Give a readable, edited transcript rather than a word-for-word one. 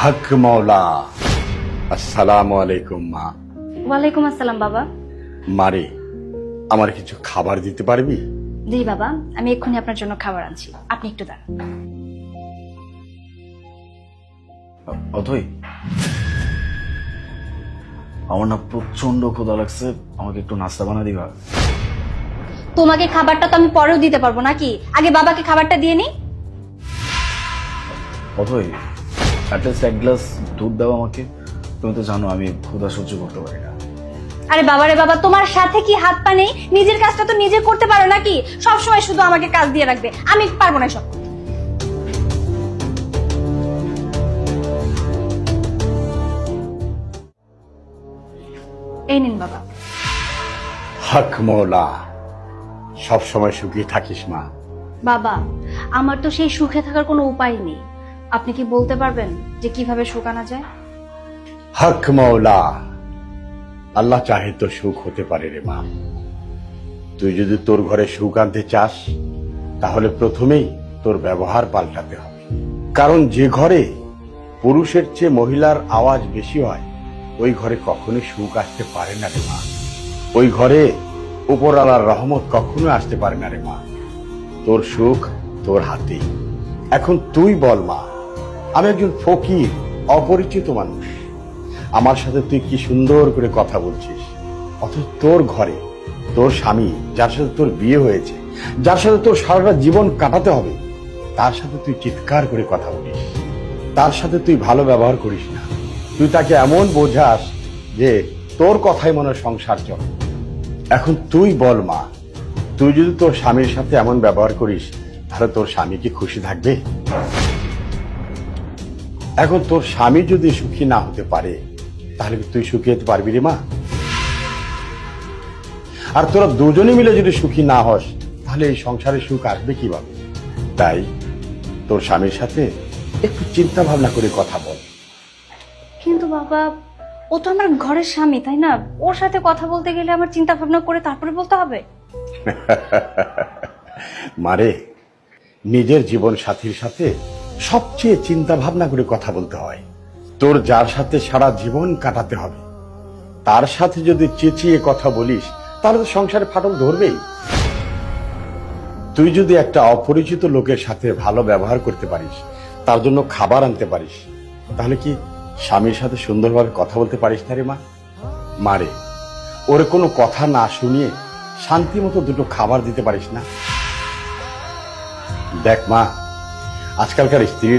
হক মৌলা। আসসালামু আলাইকুম মা। ওয়ালাইকুম আসসালাম বাবা। মারে, আমার কিছু খাবার দিতে পারবি? জি বাবা, আমি এক্ষুনি আপনার জন্য খাবার আনছি, আপনি একটু দাঁড়ান। অথই, আমার না প্রচন্ড ক্ষুধা লাগছে, আমাকে একটু নাস্তা বানা দিবা? তোমাকে খাবারটা তো আমি পরেও দিতে পারবো নাকি, আগে বাবাকে খাবারটা দিয়ে নি। অথই, অ্যাটলিস্ট এক গ্লাস দুধ দাও আমাকে। তুমি তো জানো আমি ক্ষুধা সহ্য করতে পারি না। আরে বাবারে বাবা, তোমার সাথে কি হাত পা নেই? নিজের কাজটা তো নিজে করতে পারো নাকি? সব সময় শুধু আমাকে কাজ দিয়ে রাখবে, আমি পারবো না সব। এই নিন বাবা। হক মৌলা, সব সময় সুখী থাকিস মা। বাবা, আমার তো সেই সুখে থাকার কোনো উপায় নেই, আপনি কি বলতে পারবেন যে কিভাবে সুখ আনা যায়? হক মৌলা, আল্লাহ চাহে তো সুখ হতে পারে রে মা। তুই যদি তোর ঘরে সুখ আনতে চাস, তাহলে প্রথমেই তোর ব্যবহার পাল্টাতে হবে। কারণ যে ঘরে পুরুষের চেয়ে মহিলার আওয়াজ বেশি হয়, ওই ঘরে কখনোই সুখ আসতে পারে না রে মা। ওই ঘরে উপরওয়ালার রহমত কখনো আসতে পারে না রে মা। তোর সুখ তোর হাতেই। এখন তুই বল মা, আমি একজন ফকির, অপরিচিত মানুষ, আমার সাথে তুই কি সুন্দর করে কথা বলছিস, অথচ তোর ঘরে তোর স্বামী, যার সাথে তোর বিয়ে হয়েছে, যার সাথে তোর সারাটা জীবন কাটাতে হবে, তার সাথে তুই চিৎকার করে কথা বলিস, তার সাথে তুই ভালো ব্যবহার করিস না। তুই তাকে এমন বোঝাস যে তোর কথাই মনে হয় সংসার চলে। এখন তুই বল মা, তুই যদি তোর স্বামীর সাথে এমন ব্যবহার করিস, তাহলে তোর স্বামী কি খুশি থাকবে? এখন তোর স্বামী যদি সুখী না হতে পারে, তাহলে কি তুই সুখী হতে পারবি রে মা? আর তোরা দুজনে মিলে যদি সুখী না হস, তাহলে এই সংসারে সুখ আসবে কিভাবে? তাই তোর স্বামীর সাথে একটু চিন্তা ভাবনা করে কথা বল। কিন্তু বাবা, ও তো আমার ঘরের স্বামী, তাই না? ওর সাথে কথা বলতে গেলে আমার চিন্তা ভাবনা করে তারপরে বলতে হবে। মারে, নিজের জীবন সাথীর সাথে সবচেয়ে চিন্তা ভাবনা করে কথা বলতে হয়। তোর যার সাথে সারা জীবন কাটাতে হবে, তার সাথে যদি চেঁচিয়ে কথা বলিস, তাহলে তো সংসারে ফাটল ধরবেই। তুই যদি একটা অপরিচিত লোকের সাথে ভালো ব্যবহার করতে পারিস, তার জন্য খাবার আনতে পারিস, তাহলে কি স্বামীর সাথে সুন্দরভাবে কথা বলতে পারিস না রে মা? মারে, ওর কোনো কথা না শুনিয়ে শান্তি মতো দুটো খাবার দিতে পারিস না? দেখ মা, আজকালকার স্ত্রী